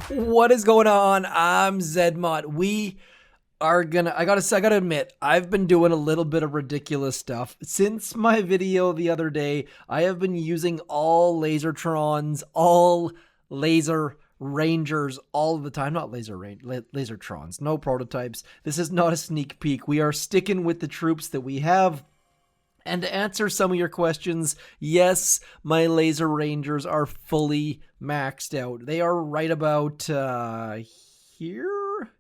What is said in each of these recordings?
What is going on? I'm Zedmont. We are gonna I gotta admit, I've been doing a little bit of ridiculous stuff. Since my video the other day, I have been using all Lasertrons, all Laser Rangers all the time. Not Lasertrons, no prototypes. This is not a sneak peek. We are sticking with the troops that we have. And to answer some of your questions, yes, my Laser Rangers are fully maxed out. They are right about here?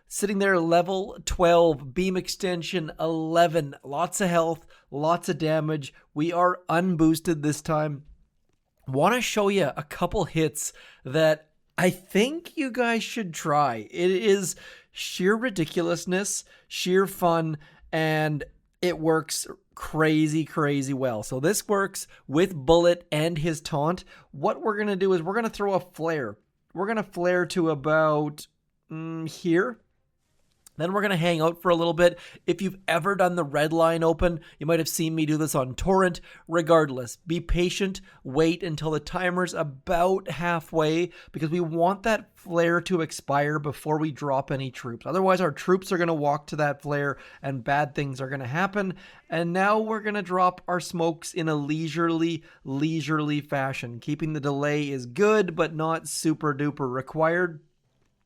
Sitting there, level 12, beam extension 11. Lots of health, lots of damage. We are unboosted this time. Want to show you a couple hits that I think you guys should try. It is sheer ridiculousness, sheer fun, and it works crazy well. So this works with Bullit and his taunt. What we're going to do is we're going to throw a flare. We're going to flare to about here. Then we're going to hang out for a little bit. If you've ever done the red line open, you might have seen me do this on Torrent. Regardless, be patient. Wait until the timer's about halfway because we want that flare to expire before we drop any troops. Otherwise, our troops are going to walk to that flare and bad things are going to happen. And now we're going to drop our smokes in a leisurely fashion. Keeping the delay is good, but not super duper required.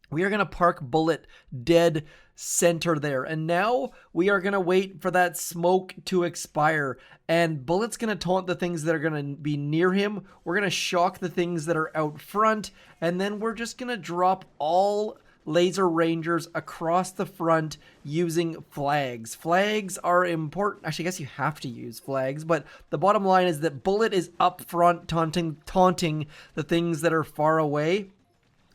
We are going to park Bullit dead center there. And now we are going to wait for that smoke to expire. And Bullit's going to taunt the things that are going to be near him. We're going to shock the things that are out front. And then we're just going to drop all Laser Rangers across the front using flags. Flags are important. Actually, I guess you have to use flags. But the bottom line is that Bullit is up front taunting the things that are far away.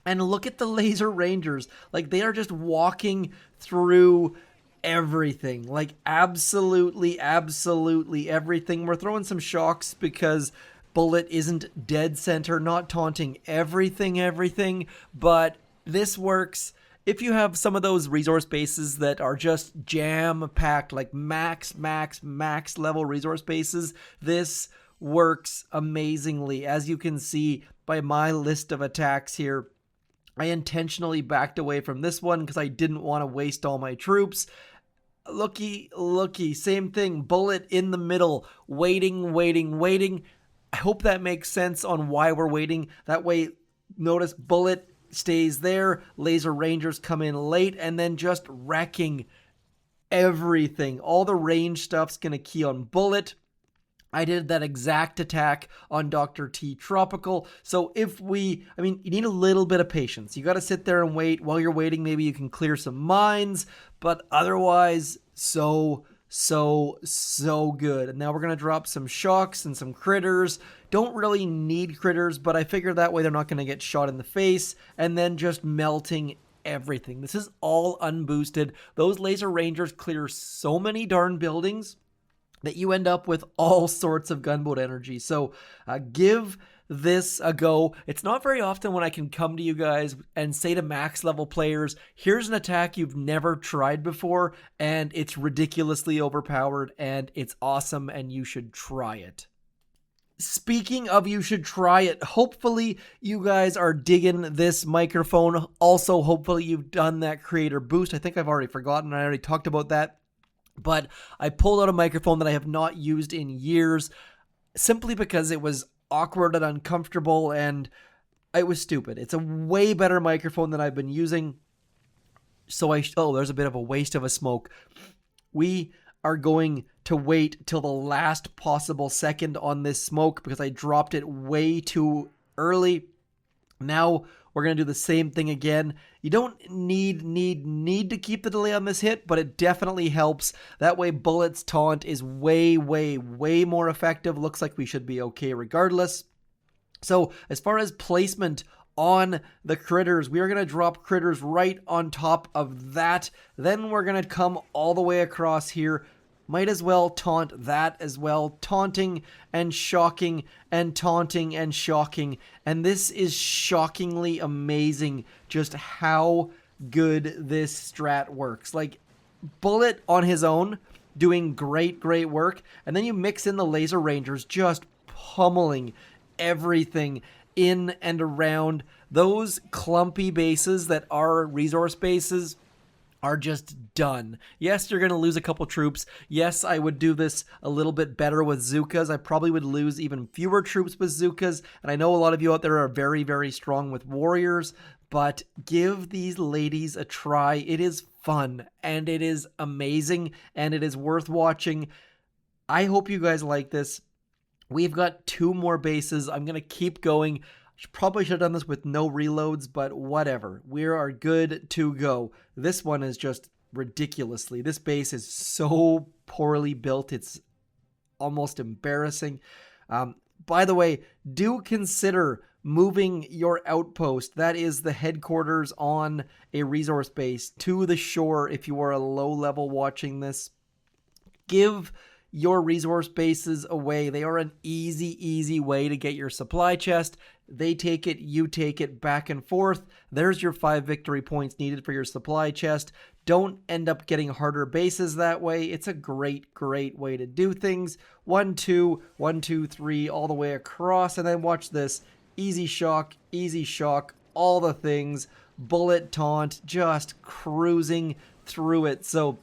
And look at the Laser Rangers. Like, they are just walking through everything. Like, absolutely everything. We're throwing some shocks because Bullit isn't dead center, not taunting everything. But this works. If you have some of those resource bases that are just jam-packed, like max level resource bases, this works amazingly. As you can see by my list of attacks here, I intentionally backed away from this one because I didn't want to waste all my troops. Looky, same thing. Bullit in the middle, waiting. I hope that makes sense on why we're waiting. That way, notice Bullit stays there. Laser Rangers come in late and then just wrecking everything. All the range stuff's going to key on Bullit. I did that exact attack on Dr. T Tropical. So you need a little bit of patience. You got to sit there and wait. While you're waiting, maybe you can clear some mines, but otherwise, so good. And now we're going to drop some shocks and some critters. Don't really need critters, but I figure that way they're not going to get shot in the face, and then just melting everything. This is all unboosted. Those Laser Rangers clear so many darn buildings that you end up with all sorts of gunboat energy. So give this a go. It's not very often when I can come to you guys and say to max level players, here's an attack you've never tried before, and it's ridiculously overpowered, and it's awesome, and you should try it. Speaking of you should try it, hopefully you guys are digging this microphone. Also, hopefully you've done that creator boost. I think I've already forgotten. I already talked about that. But I pulled out a microphone that I have not used in years simply because it was awkward and uncomfortable and it was stupid. It's a way better microphone than I've been using. So there's a bit of a waste of a smoke. We are going to wait till the last possible second on this smoke because I dropped it way too early. Now we're going to do the same thing again. You don't need to keep the delay on this hit, but it definitely helps. That way Bullit's taunt is way more effective. Looks like we should be okay regardless. So as far as placement on the critters, we are going to drop critters right on top of that. Then we're going to come all the way across here. Might as well taunt that as well. Taunting and shocking and taunting and shocking. And this is shockingly amazing just how good this strat works. Like, Bullit on his own doing great work. And then you mix in the Laser Rangers just pummeling everything in and around those clumpy bases that are resource bases are just done. Yes, you're going to lose a couple troops. Yes, I would do this a little bit better with Zookas. I probably would lose even fewer troops with Zookas. And I know a lot of you out there are very, very strong with warriors, but give these ladies a try. It is fun and it is amazing and it is worth watching. I hope you guys like this. We've got 2 more bases. I'm going to keep going. Probably should have done this with no reloads, but whatever. We are good to go. This one is just ridiculously. This base is so poorly built. It's almost embarrassing. By the way, do consider moving your outpost, that is the headquarters on a resource base, to the shore if you are a low level watching this. Give your resource bases away. They are an easy way to get your supply chest. They take it, you take it, back and forth. There's your 5 victory points needed for your supply chest. Don't end up getting harder bases that way. It's a great way to do things. 1, 2, 1, 2, 3, all the way across. And then watch this. Easy shock, all the things. Bullet, taunt, just cruising through it. So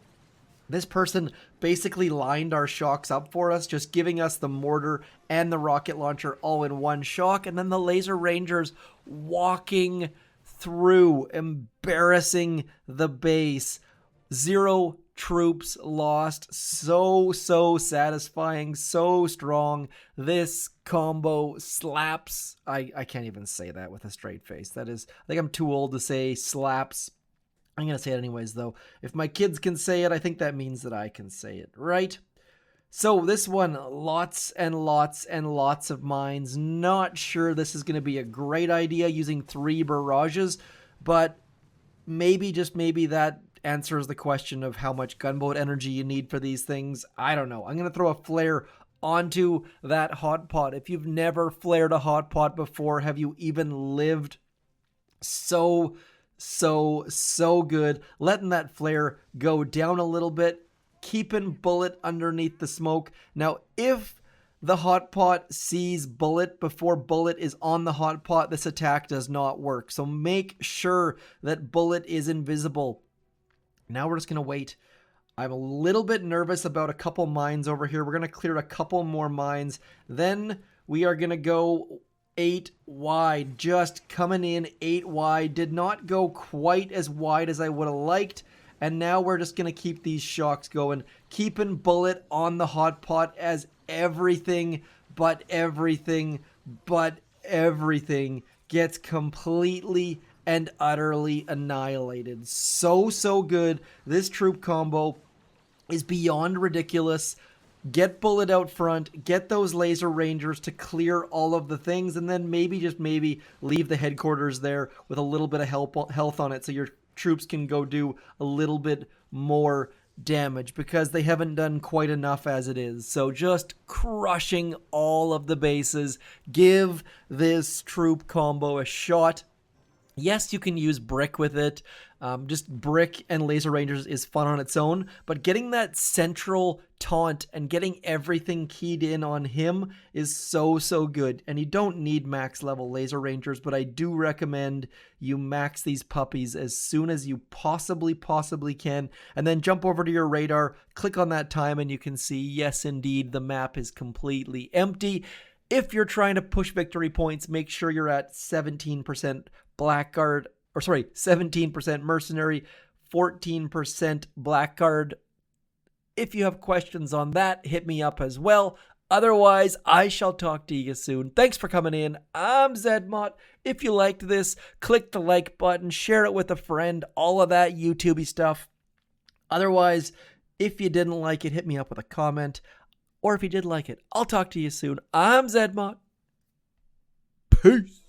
this person basically lined our shocks up for us, just giving us the mortar and the rocket launcher all in one shock. And then the Laser Rangers walking through, embarrassing the base. 0 troops lost. So satisfying, so strong. This combo slaps. I can't even say that with a straight face. That is, I think I'm too old to say slaps. I'm going to say it anyways, though. If my kids can say it, I think that means that I can say it, right? So this one, lots and lots of mines. Not sure this is going to be a great idea using 3 barrages, but maybe, just maybe, that answers the question of how much gunboat energy you need for these things. I don't know. I'm going to throw a flare onto that hot pot. If you've never flared a hot pot before, have you even lived? So good. Letting that flare go down a little bit, keeping Bullit underneath the smoke. Now, if the hot pot sees Bullit before Bullit is on the hot pot, this attack does not work. So make sure that Bullit is invisible. Now we're just going to wait. I'm a little bit nervous about a couple mines over here. We're going to clear a couple more mines. Then we are going to go 8 wide, just coming in 8 wide. Did not go quite as wide as I would have liked. And now we're just going to keep these shocks going, keeping Bullit on the hot pot as everything gets completely and utterly annihilated. So good. This troop combo is beyond ridiculous. Get Bullit out front, get those Laser Rangers to clear all of the things, and then maybe, just maybe, leave the headquarters there with a little bit of health on it so your troops can go do a little bit more damage, because they haven't done quite enough as it is. So just crushing all of the bases. Give this troop combo a shot. Yes, you can use brick with it. Just brick and Laser Rangers is fun on its own, but getting that central taunt and getting everything keyed in on him is so good. And you don't need max level Laser Rangers, but I do recommend you max these puppies as soon as you possibly can, and then jump over to your radar, click on that time, and you can see, yes indeed, the map is completely empty. If you're trying to push victory points, make sure you're at 17% Blackguard, or sorry, 17% Mercenary, 14% Blackguard. If you have questions on that, hit me up as well. Otherwise, I shall talk to you soon. Thanks for coming in. I'm Zedmot. If you liked this, click the like button, share it with a friend, all of that YouTubey stuff. Otherwise, if you didn't like it, hit me up with a comment. Or if you did like it, I'll talk to you soon. I'm Zedmot. Peace.